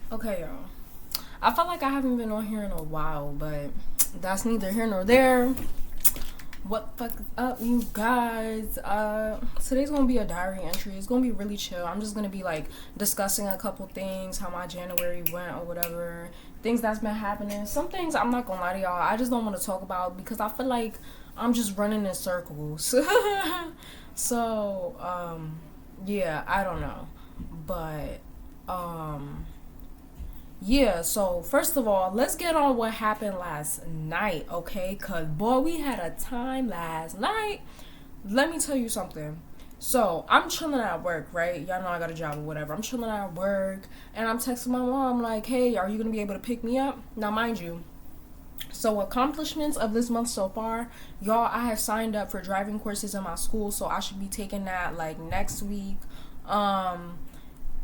Okay, y'all. I felt like I haven't been on here in a while, but that's neither here nor there. What the fuck is up, you guys? Today's gonna be a diary entry. It's gonna be really chill. I'm just gonna be like discussing a couple things, how my January went or whatever, things that's been happening. Some things I'm not gonna lie to y'all, I just don't want to talk about because I feel like I'm just running in circles. Yeah, I don't know, but um. Yeah, so first of all, let's get on what happened last night, okay? Because, boy, we had a time last night. Let me tell you something. So, I'm chilling at work, right? Y'all know I got a job or whatever. I'm chilling at work, and I'm texting my mom, like, hey, are you going to be able to pick me up? Now, mind you, so accomplishments of this month so far, y'all, I have signed up for driving courses in my school, so I should be taking that, like, next week. Um,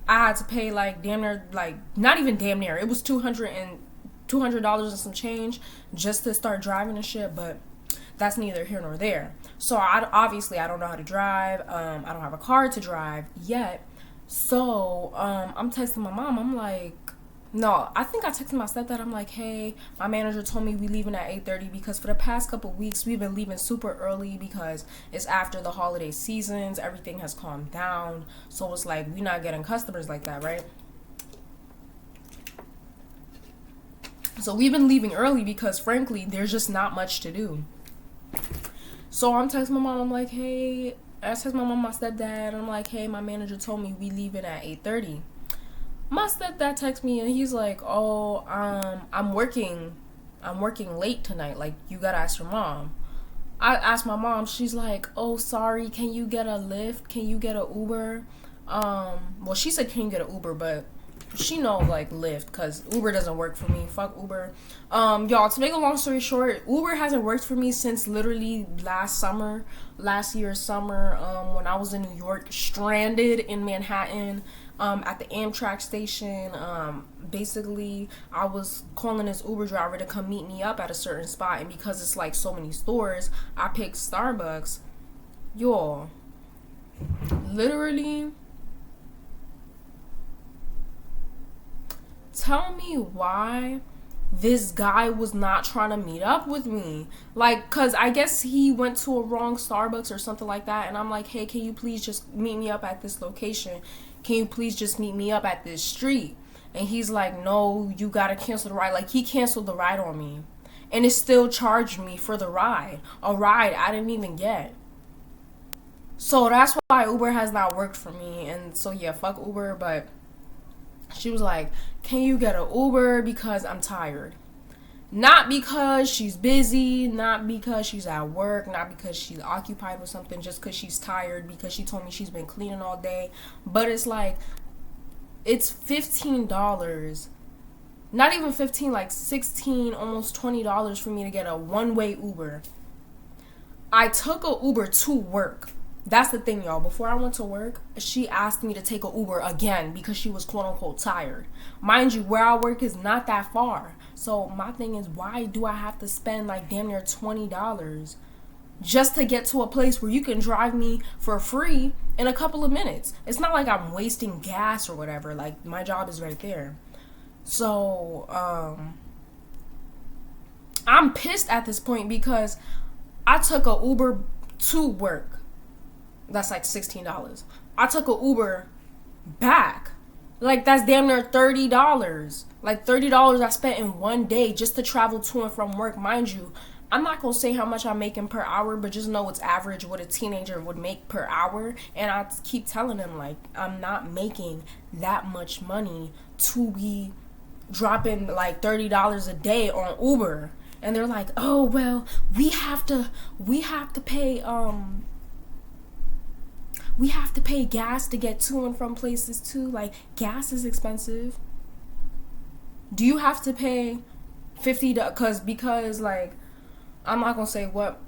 I had to pay like damn near, like not even damn near. It was $200 and some change just to start driving and shit. But that's neither here nor there. So I don't know how to drive. I don't have a car to drive yet. So I'm texting my mom. I'm like, no, I think I texted my stepdad. I'm like, hey, my manager told me we leaving at 8:30 because for the past couple weeks we've been leaving super early because it's after the holiday seasons. Everything has calmed down, so it's like we not getting customers like that, right? So we've been leaving early because frankly there's just not much to do. So I'm texting my mom. I'm like, hey, I text my mom, my stepdad. I'm like, hey, my manager told me we leaving at 8:30. My stepdad texts me and he's like, "Oh, I'm working late tonight. Like, you gotta ask your mom." I asked my mom. She's like, "Oh, sorry. Can you get a Lyft? Can you get a Uber?" Well, she said, "Can you get an Uber?" But she know like Lyft because Uber doesn't work for me. Fuck Uber. Y'all. To make a long story short, Uber hasn't worked for me since literally last year's summer. When I was in New York, stranded in Manhattan. At the Amtrak station. Basically, I was calling this Uber driver to come meet me up at a certain spot, and because it's like so many stores, I picked Starbucks. Y'all, literally, tell me why this guy was not trying to meet up with me. Like, cause I guess he went to a wrong Starbucks or something like that. And I'm like, hey, can you please just meet me up at this location? Can you please just meet me up at this street? And he's like, no, you gotta cancel the ride. Like, he canceled the ride on me. And it still charged me for the ride. A ride I didn't even get. So that's why Uber has not worked for me. And so yeah, fuck Uber, but she was like, can you get an Uber because I'm tired? Not because she's busy, not because she's at work, not because she's occupied with something, just because she's tired, because she told me she's been cleaning all day. But it's like, it's $15. Not even 15, like 16, almost $20 for me to get a one-way Uber. I took a Uber to work. That's the thing, y'all. Before I went to work, she asked me to take a Uber again because she was quote unquote tired. Mind you, where I work is not that far. So my thing is, why do I have to spend like damn near $20 just to get to a place where you can drive me for free in a couple of minutes? It's not like I'm wasting gas or whatever. Like, my job is right there. So, I'm pissed at this point because I took a Uber to work. That's like $16. I took a Uber back. Like, that's damn near $30. Like, $30 I spent in one day just to travel to and from work. Mind you, I'm not going to say how much I'm making per hour, but just know it's average what a teenager would make per hour. And I keep telling them, like, I'm not making that much money to be dropping like $30 a day on Uber. And they're like, oh, well, we have to pay gas to get to and from places too. Like, gas is expensive. Do you have to pay $50? Because like, I'm not gonna say what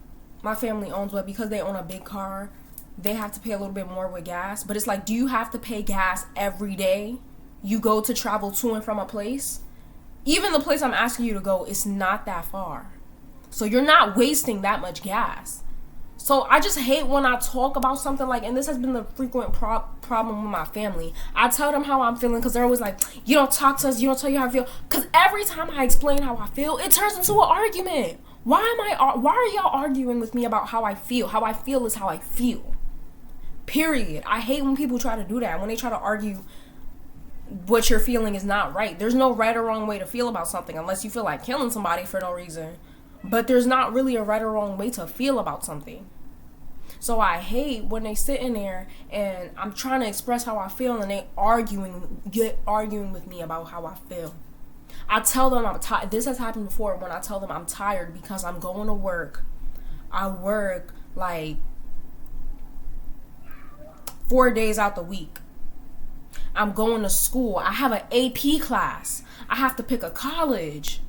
my family owns, but because they own a big car, they have to pay a little bit more with gas. But it's like, do you have to pay gas every day you go to travel to and from a place? Even the place I'm asking you to go is not that far. So you're not wasting that much gas. So I just hate when I talk about something like, and this has been the frequent problem with my family. I tell them how I'm feeling because they're always like, you don't talk to us, you don't tell you how I feel. Because every time I explain how I feel, it turns into an argument. Why are y'all arguing with me about how I feel? How I feel is how I feel. Period. I hate when people try to do that. When they try to argue what you're feeling is not right. There's no right or wrong way to feel about something unless you feel like killing somebody for no reason. But there's not really a right or wrong way to feel about something. So I hate when they sit in there and I'm trying to express how I feel and they arguing with me about how I feel. I tell them I'm tired. This has happened before when I tell them I'm tired because I'm going to work. I work like 4 days out the week. I'm going to school. I have an AP class. I have to pick a college.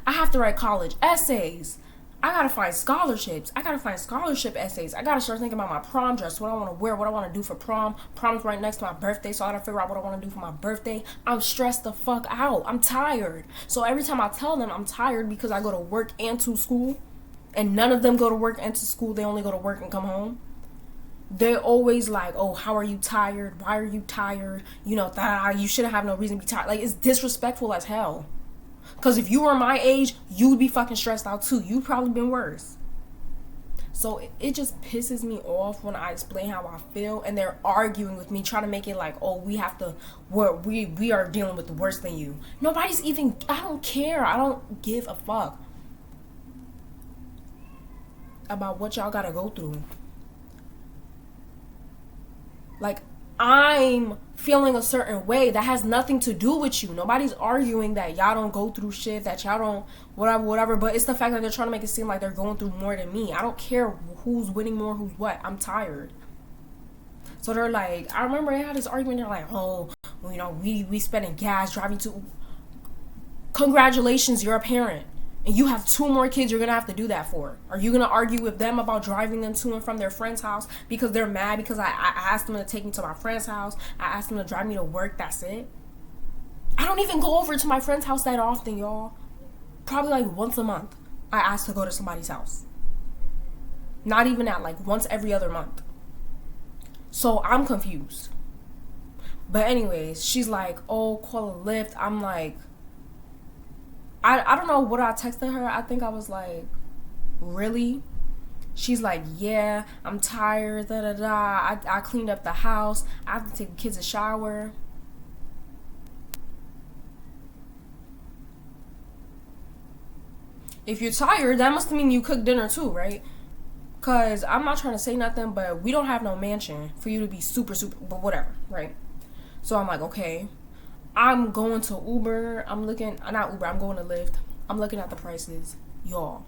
I have to write college essays. I gotta find scholarships. I gotta find scholarship essays. I gotta start thinking about my prom dress, what I want to wear, what I want to do for prom. Prom's right next to my birthday, so I gotta figure out what I want to do for my birthday. I'm stressed the fuck out. I'm tired. So every time I tell them I'm tired because I go to work and to school, and none of them go to work and to school, they only go to work and come home. They're always like, oh, how are you tired? Why are you tired? You know, you shouldn't have no reason to be tired. Like, it's disrespectful as hell. Because if you were my age, you'd be fucking stressed out too. You'd probably been worse. So it just pisses me off when I explain how I feel and they're arguing with me, trying to make it like, oh, we are dealing with the worse than you. Nobody's even, I don't care. I don't give a fuck about what y'all gotta go through. Like, I'm feeling a certain way that has nothing to do with you. Nobody's arguing that y'all don't go through shit, that y'all don't whatever, but it's the fact that they're trying to make it seem like they're going through more than me. I don't care who's winning more, who's what. I'm tired. So they're like, I remember they had this argument, they're like, oh, well, you know, we spending gas driving to, congratulations, you're a parent. And you have 2 more kids you're going to have to do that for. Are you going to argue with them about driving them to and from their friend's house because they're mad because I asked them to take me to my friend's house? I asked them to drive me to work. That's it. I don't even go over to my friend's house that often, y'all. Probably like once a month I ask to go to somebody's house. Not even that, like once every other month. So I'm confused. But anyways, she's like, oh, call a Lyft. I'm like, I don't know what I texted her. I think I was like, really? She's like, yeah, I'm tired, I cleaned up the house. I have to take the kids a shower. If you're tired, that must mean you cooked dinner too, right? Because I'm not trying to say nothing, but we don't have no mansion for you to be super, but whatever, right? So I'm like, okay. I'm going to Uber. I'm going to Lyft. I'm looking at the prices. Y'all,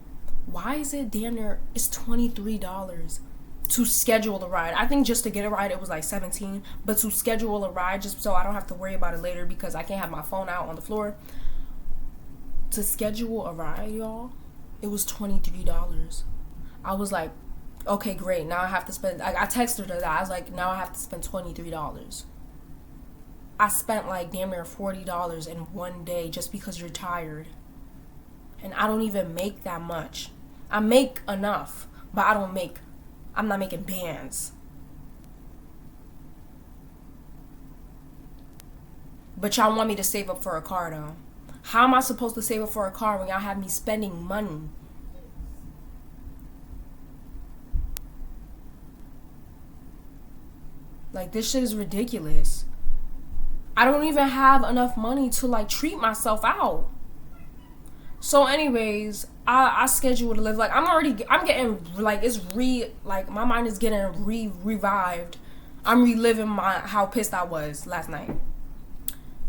why is it damn near, it's $23 to schedule the ride. I think just to get a ride, it was like $17. But to schedule a ride, just so I don't have to worry about it later because I can't have my phone out on the floor. To schedule a ride, y'all, it was $23. I was like, okay, great. Now I have to spend, I texted her that. I was like, now I have to spend $23. I spent like damn near $40 in one day just because you're tired. And I don't even make that much. I make enough, but I'm not making bands. But y'all want me to save up for a car though. How am I supposed to save up for a car when y'all have me spending money? Like, this shit is ridiculous. I don't even have enough money to like treat myself out. So anyways, I scheduled to live. Like, I'm getting like, my mind is getting revived. I'm reliving how pissed I was last night.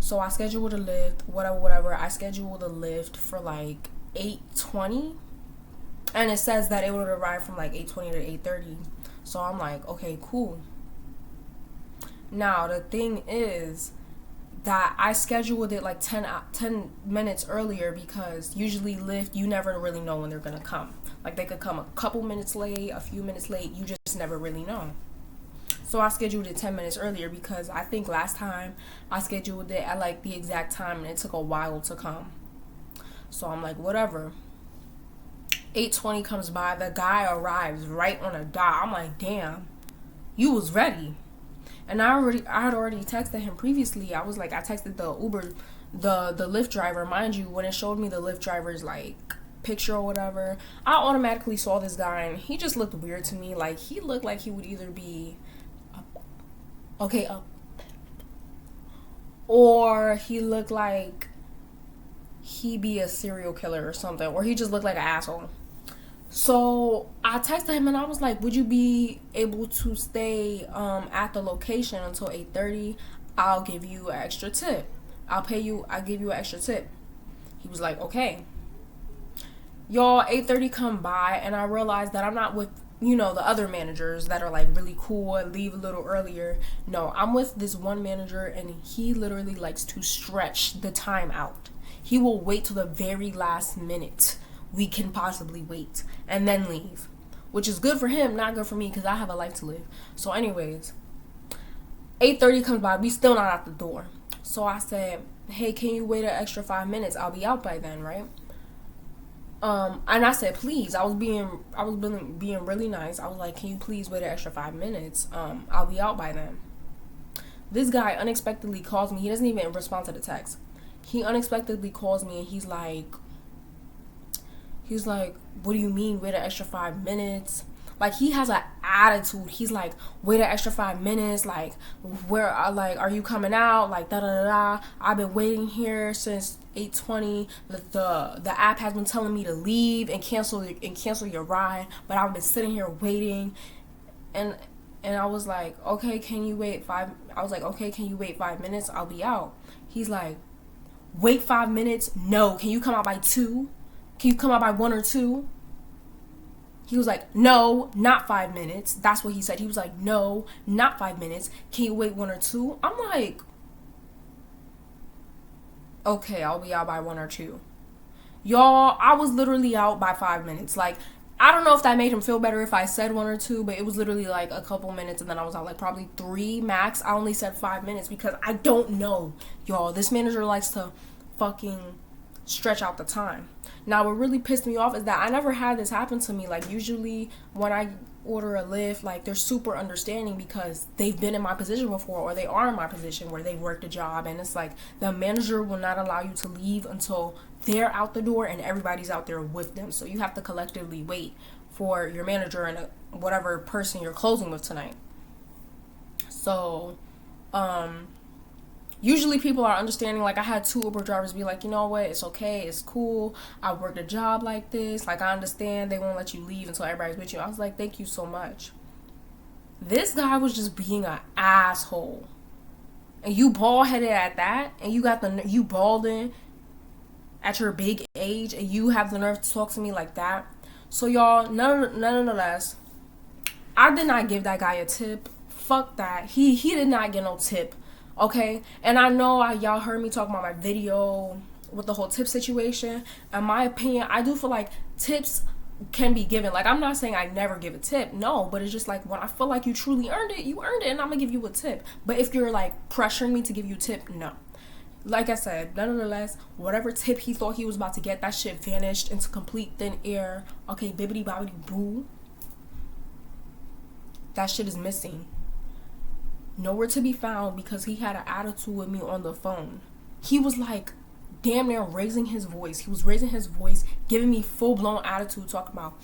So I scheduled a Lyft, whatever. I scheduled a Lyft for like 8:20. And it says that it would arrive from like 8:20 to 8:30. So I'm like, okay, cool. Now the thing is that I scheduled it like 10 minutes earlier because usually Lyft, you never really know when they're gonna come. Like, they could come a couple minutes late, a few minutes late, you just never really know. So I scheduled it 10 minutes earlier because I think last time I scheduled it at like the exact time and it took a while to come. So I'm like, whatever. 8:20 comes by, the guy arrives right on a dot. I'm like, damn, you was ready. And I had already texted him previously. I was like, I texted the Uber, the Lyft driver. Mind you, when it showed me the Lyft driver's like picture or whatever, I automatically saw this guy, and he just looked weird to me. Like, he looked like he would either be or he looked like he be a serial killer or something, or he just looked like an asshole. So I texted him and I was like, would you be able to stay at the location until 8:30? I'll give you an extra tip. I'll give you an extra tip. He was like, okay. Y'all, 8:30 come by and I realized that I'm not with, the other managers that are like really cool and leave a little earlier. No, I'm with this one manager, and he literally likes to stretch the time out. He will wait till the very last minute we can possibly wait and then leave, which is good for him, not good for me, because I have a life to live. So anyways, 8:30 comes by, we still not at the door. So I said, hey, can you wait an extra 5 minutes? I'll be out by then, right? And I said, please. I was being really nice. I was like, can you please wait an extra 5 minutes? I'll be out by then. This guy unexpectedly calls me. He doesn't even respond to the text. He unexpectedly calls me, and he's like, what do you mean wait an extra 5 minutes? Like, he has an attitude. He's like, wait an extra 5 minutes. Like, are you coming out? Like, da da da da. I've been waiting here since 8:20. The app has been telling me to leave and cancel your ride, but I've been sitting here waiting. And I was like, okay, can you wait 5 minutes? I'll be out. He's like, wait 5 minutes? No. Can you come out by 2? Can you come out by 1 or 2? He was like, no, not 5 minutes. That's what he said. He was like, no, not 5 minutes. Can you wait 1 or 2? I'm like, okay, I'll be out by 1 or 2. Y'all, I was literally out by 5 minutes. Like, I don't know if that made him feel better if I said 1 or 2, but it was literally like a couple minutes, and then I was out like probably 3 max. I only said 5 minutes because I don't know. Y'all, this manager likes to fucking stretch out the time. Now, what really pissed me off is that I never had this happen to me. Like, usually when I order a Lyft, like, they're super understanding because they've been in my position before, or they are in my position where they've worked a job, and it's like the manager will not allow you to leave until they're out the door and everybody's out there with them. So you have to collectively wait for your manager and whatever person you're closing with tonight. So, usually people are understanding. Like, I had 2 Uber drivers be like, you know what, it's okay, it's cool, I worked a job like this, like, I understand they won't let you leave until everybody's with you. I was like, thank you so much. This guy was just being an asshole. And you bald-headed at that, and you balding at your big age, and you have the nerve to talk to me like that. So y'all, nonetheless, I did not give that guy a tip. Fuck that. He did not get no tip. Okay, and I know y'all heard me talk about my video with the whole tip situation. In my opinion, I do feel like tips can be given. Like, I'm not saying I never give a tip, no, but it's just like when I feel like you truly earned it, you earned it, and I'm gonna give you a tip. But if you're like pressuring me to give you a tip, no. Like I said, nonetheless, whatever tip he thought he was about to get, that shit vanished into complete thin air. Okay, bibbity bobbity boo. That shit is missing. Nowhere to be found because he had an attitude with me on the phone. He was like damn near raising his voice. He was raising his voice, giving me full-blown attitude, talking about,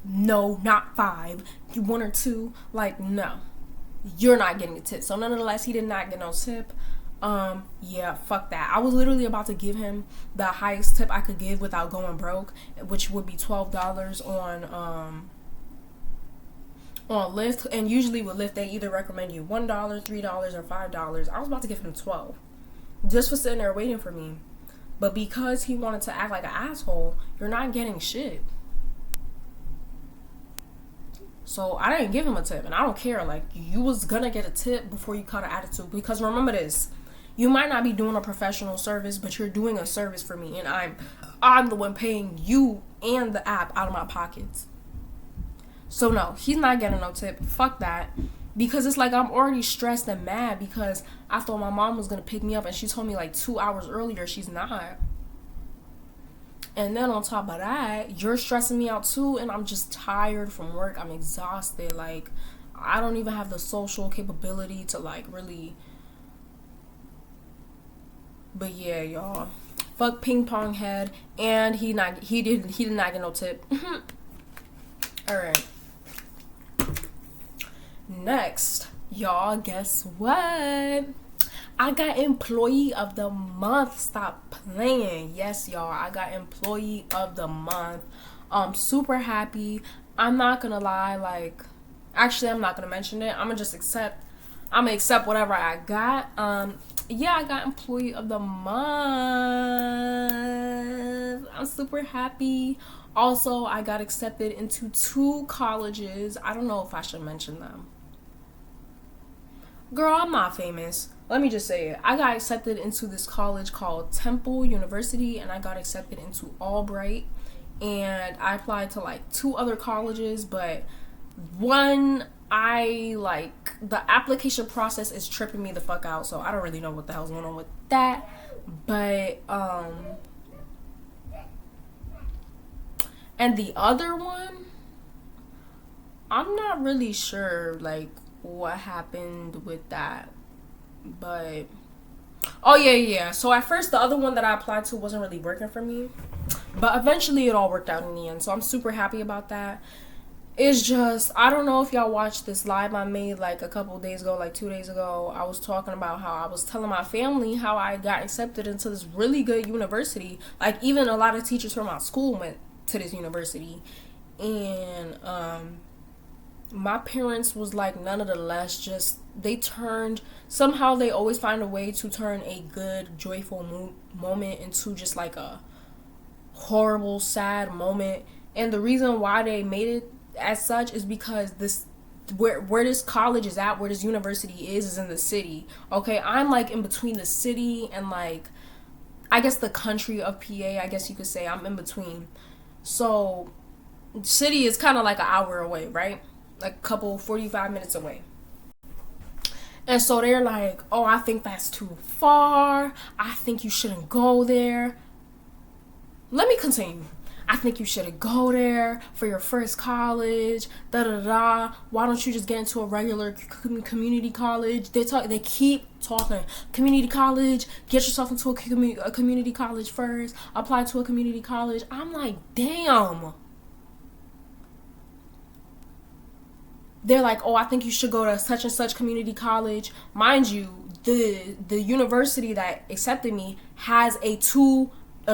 no, not 5, 1 or 2. Like, no, you're not getting a tip. So nonetheless, he did not get no tip. Yeah, fuck that. I was literally about to give him the highest tip I could give without going broke, which would be $12 on Lyft. And usually with Lyft, they either recommend you $1, $3, or $5. I was about to give him $12 just for sitting there waiting for me. But because he wanted to act like an asshole, you're not getting shit. So I didn't give him a tip, and I don't care. Like, you was gonna get a tip before you cut an attitude, because remember this, you might not be doing a professional service, but you're doing a service for me, and I'm the one paying you and the app out of my pockets. So no, he's not getting no tip. Fuck that. Because it's like I'm already stressed and mad because I thought my mom was gonna pick me up, and she told me like 2 hours earlier she's not. And then on top of that, you're stressing me out too, and I'm just tired from work. I'm exhausted. Like, I don't even have the social capability to like really. But yeah, y'all. Fuck ping pong head, and he did not get no tip. All right. Next, y'all, guess what? I got employee of the month. Stop playing. Yes, y'all, I got employee of the month. Super happy. I'm not gonna lie, like, actually, I'm not gonna mention it. I'm gonna accept whatever I got. Yeah, I got employee of the month. I'm super happy. Also, I got accepted into 2 colleges. I don't know if I should mention them. Girl, I'm not famous. Let me just say it. I got accepted into this college called Temple University, and I got accepted into Albright. And I applied to like 2 other colleges, but one, I like, the application process is tripping me the fuck out, so I don't really know what the hell's going on with that. But and the other one, I'm not really sure like what happened with that. But oh yeah. So at first the other one that I applied to wasn't really working for me. But eventually it all worked out in the end. So I'm super happy about that. It's just, I don't know if y'all watched this live I made like a couple days ago, like 2 days ago. I was talking about how I was telling my family how I got accepted into this really good university. Like, even a lot of teachers from my school went to this university. And my parents was like none of the less, just somehow they always find a way to turn a good, joyful moment into just like a horrible, sad moment. And the reason why they made it as such is because where this college is at, where this university is in the city. Okay, I'm like in between the city and like, I guess the country of PA, I guess you could say. I'm in between. So city is kind of like an hour away, right? Like a couple 45 minutes away. And so they're like, oh, I think that's too far. I think you shouldn't go there. Let me continue. I think you shouldn't go there for your first college. Why don't you just get into a regular community college? They keep talking. Community college. Get yourself into a community college first. Apply to a community college. I'm like, damn. They're like, oh, I think you should go to such and such community college. Mind you, the university that accepted me has a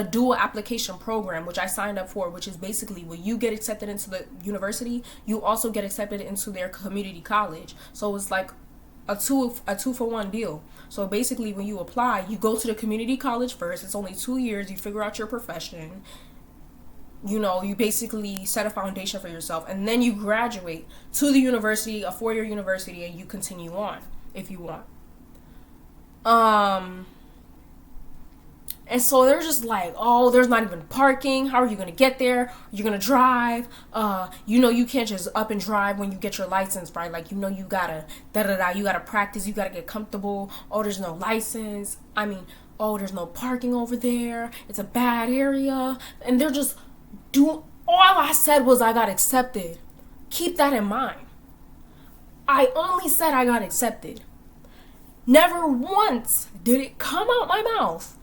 dual application program, which I signed up for, which is basically when you get accepted into the university, you also get accepted into their community college. So it's like a two for one deal. So basically, when you apply, you go to the community college first. It's only 2 years. You figure out your profession. You know, you basically set a foundation for yourself, and then you graduate to the university, a 4-year university, and you continue on if you want. And so they're just like, oh, there's not even parking. How are you going to get there? You're going to drive. You can't just up and drive when you get your license, right? Like, you got to, you got to practice. You got to get comfortable. Oh, there's no license. Oh, there's no parking over there. It's a bad area. And they're just all I said was I got accepted. Keep that in mind. I only said I got accepted. Never once did it come out my mouth,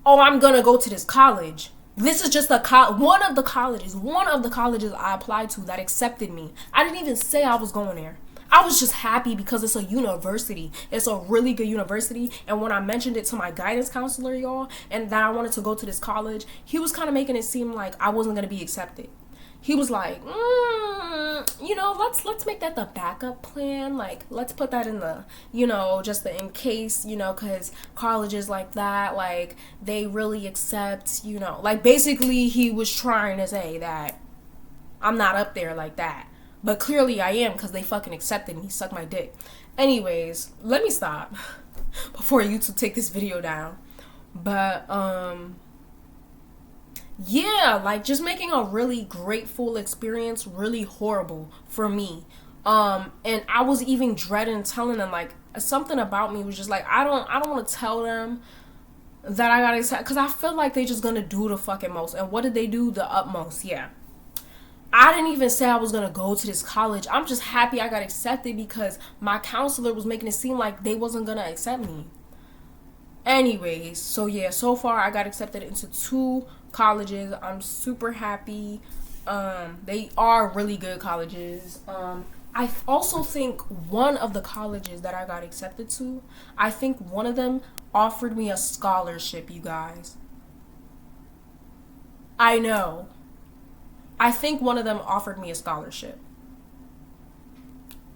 oh, I'm gonna go to this college. This is just one of the colleges I applied to that accepted me. I didn't even say I was going there. I was just happy because it's a university. It's a really good university. And when I mentioned it to my guidance counselor, y'all, and that I wanted to go to this college, he was kind of making it seem like I wasn't gonna be accepted. He was like, let's make that the backup plan. Like, let's put that in the, just in case, because colleges like that, like, they really accept, like, basically he was trying to say that I'm not up there like that. But clearly I am, because they fucking accepted me. Suck my dick. Anyways, let me stop before YouTube take this video down. But, yeah, like, just making a really grateful experience really horrible for me. And I was even dreading telling them, like, something about me was just like, I don't want to tell them that I got excited because I feel like they just gonna do the fucking most. And what did they do? The utmost. Yeah. I didn't even say I was gonna go to this college. I'm just happy I got accepted because my counselor was making it seem like they wasn't gonna accept me. Anyways, so yeah, so far I got accepted into 2 colleges. I'm super happy. They are really good colleges. I also think one of the colleges that I got accepted to, I think one of them offered me a scholarship, you guys. I know. I think one of them offered me a scholarship.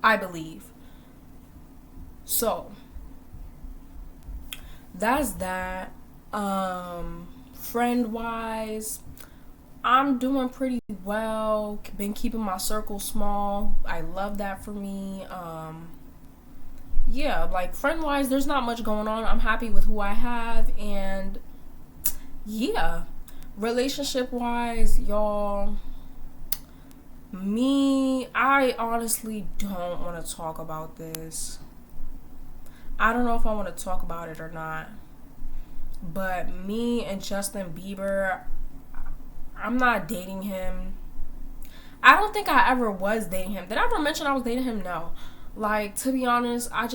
I believe. So, that's that. Friend wise, I'm doing pretty well. Been keeping my circle small. I love that for me. Yeah, like friend wise, there's not much going on. I'm happy with who I have, and yeah, relationship wise, y'all. I honestly don't want to talk about this. I don't know if I want to talk about it or not. But me and Justin Bieber, I'm not dating him. I don't think I ever was dating him. Did I ever mention I was dating him? No. Like, to be honest, I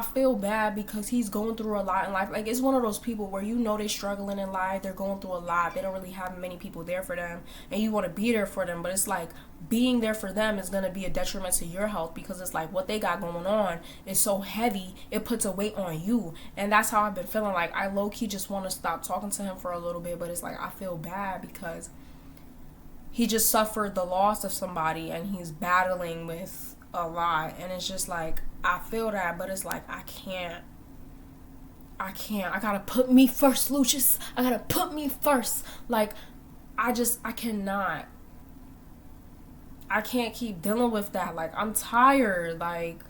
feel bad because he's going through a lot in life. Like, it's one of those people where you know they're struggling in life, they're going through a lot, they don't really have many people there for them, and you want to be there for them, but it's like being there for them is going to be a detriment to your health because it's like what they got going on is so heavy, it puts a weight on you. And that's how I've been feeling. Like, I low-key just want to stop talking to him for a little bit, but it's like I feel bad because he just suffered the loss of somebody and he's battling with a lot, and it's just like I feel that, but it's like I can't. I gotta put me first, Lucius. I gotta put me first. Like, I cannot. I can't keep dealing with that. Like, I'm tired. Like,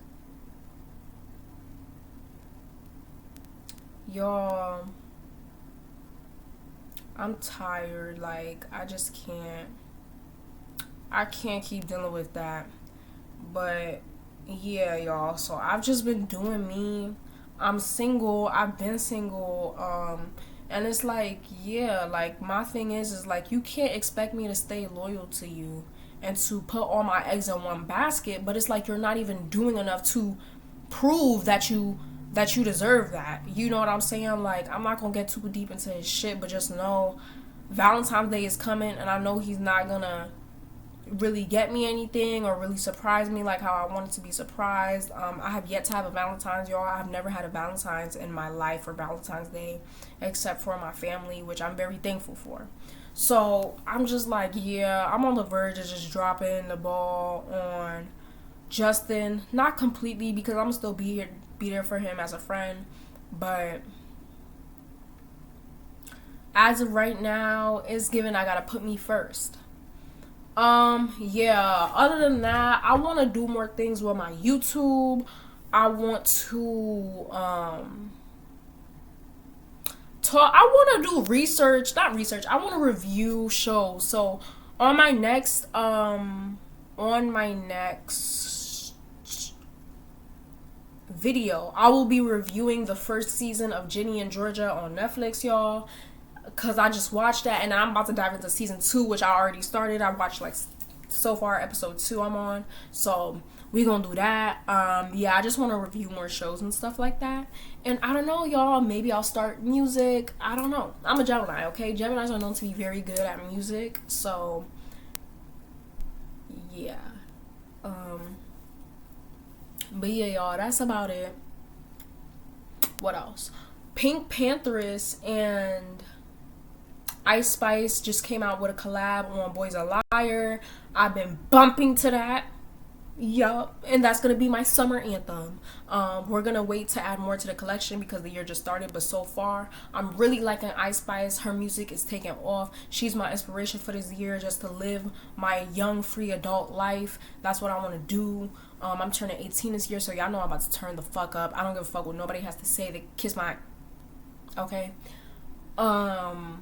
y'all, I'm tired. Like, I just can't. I can't keep dealing with that. But yeah, y'all. So I've just been doing me. I'm single. I've been single. And it's like, yeah, like my thing is like you can't expect me to stay loyal to you and to put all my eggs in one basket, but it's like you're not even doing enough to prove that you deserve that. You know what I'm saying? Like, I'm not gonna get too deep into his shit, but just know Valentine's Day is coming, and I know he's not gonna really get me anything or really surprise me like how I wanted to be surprised. I have yet to have a Valentine's, y'all. I've never had a Valentine's in my life for Valentine's Day except for my family, which I'm very thankful for. So I'm just like, yeah, I'm on the verge of just dropping the ball on Justin. Not completely because I'm still be there for him as a friend, but as of right now, it's given I gotta put me first. Yeah, other than that, I want to do more things with my YouTube. I want to, I want to do research, not research, I want to review shows. So, on my next video, I will be reviewing the first season of Ginny and Georgia on Netflix, y'all, because I just watched that, and I'm about to dive into season 2, which I already started. I watched like so far episode 2 I'm on, so we gonna do that. Yeah, I just want to review more shows and stuff like that. And I don't know, y'all, maybe I'll start music. I don't know. I'm a Gemini, okay? Geminis are known to be very good at music, so yeah. But yeah, y'all, that's about it. What else? Pink Pantheress and Ice Spice just came out with a collab on Boys a Liar. I've been bumping to that. Yup. And that's going to be my summer anthem. We're going to wait to add more to the collection because the year just started. But so far, I'm really liking Ice Spice. Her music is taking off. She's my inspiration for this year, just to live my young, free adult life. That's what I want to do. I'm turning 18 this year, so y'all know I'm about to turn the fuck up. I don't give a fuck what nobody has to say. They kiss my... Okay? And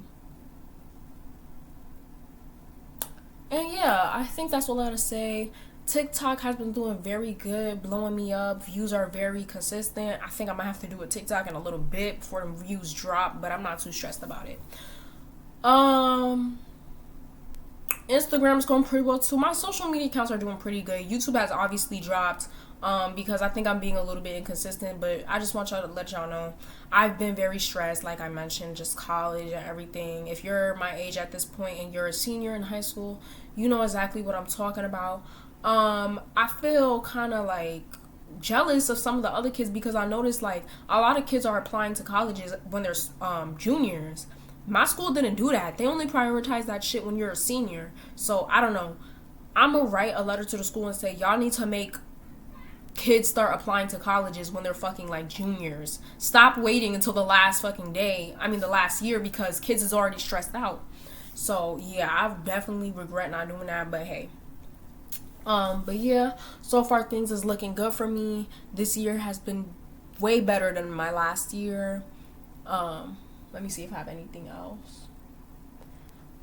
yeah, I think that's all I gotta say. TikTok has been doing very good, blowing me up. Views are very consistent. I think I might have to do a TikTok in a little bit before the views drop, but I'm not too stressed about it. Instagram's going pretty well too. My social media accounts are doing pretty good. YouTube has obviously dropped because I think I'm being a little bit inconsistent, but I just want y'all to let y'all know I've been very stressed, like I mentioned, just college and everything. If you're my age at this point and you're a senior in high school, you know exactly what I'm talking about. I feel kind of like jealous of some of the other kids because I noticed like a lot of kids are applying to colleges when they're juniors. My school didn't do that. They only prioritize that shit when you're a senior. So I don't know. I'm gonna write a letter to the school and say y'all need to make kids start applying to colleges when they're fucking like juniors. Stop waiting until the last fucking day. I mean the last year because kids is already stressed out. So yeah, I definitely regret not doing that, but hey. But yeah, so far things is looking good for me. This year has been way better than my last year. Let me see if I have anything else.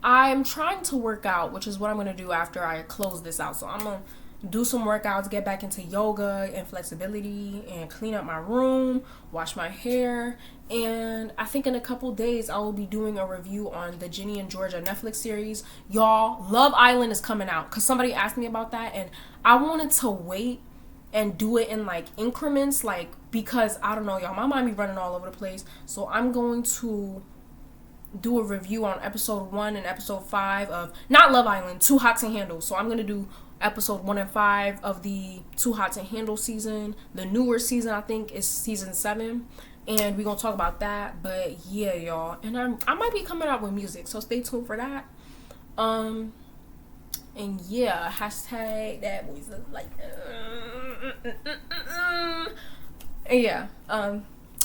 I'm trying to work out, which is what I'm going to do after I close this out. So I'm going to do some workouts, get back into yoga and flexibility, and clean up my room, wash my hair. And I think in a couple days, I will be doing a review on the Ginny and Georgia Netflix series. Y'all, Love Island is coming out because somebody asked me about that. And I wanted to wait and do it in like increments, like, because I don't know, y'all, my mind be running all over the place. So I'm going to do a review on episode 1 and episode 5 of not Love Island, Too Hot to Handle. So I'm going to do episode 1 and 5 of the Too Hot to Handle season. The newer season, I think, is season 7, and we're gonna talk about that. But yeah, y'all, and I might be coming out with music, so stay tuned for that. And yeah, hashtag that voice is like and yeah,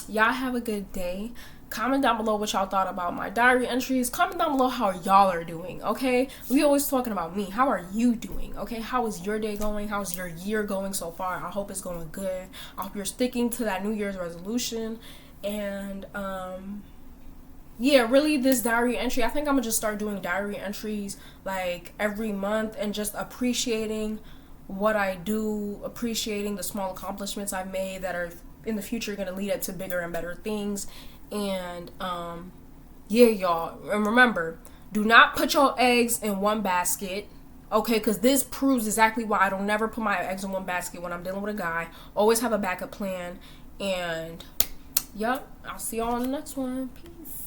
y'all have a good day. Comment down below what y'all thought about my diary entries. Comment down below how y'all are doing, okay? We always talking about me. How are you doing, okay? How is your day going? How's your year going so far? I hope it's going good. I hope you're sticking to that New Year's resolution. And, yeah, really this diary entry, I think I'm gonna just start doing diary entries like every month and just appreciating what I do, appreciating the small accomplishments I've made that are in the future gonna lead up to bigger and better things. And yeah, y'all, and remember, do not put your eggs in one basket, okay? Because this proves exactly why I don't never put my eggs in one basket when I'm dealing with a guy. Always have a backup plan. And yep, I'll see y'all on the next one. Peace.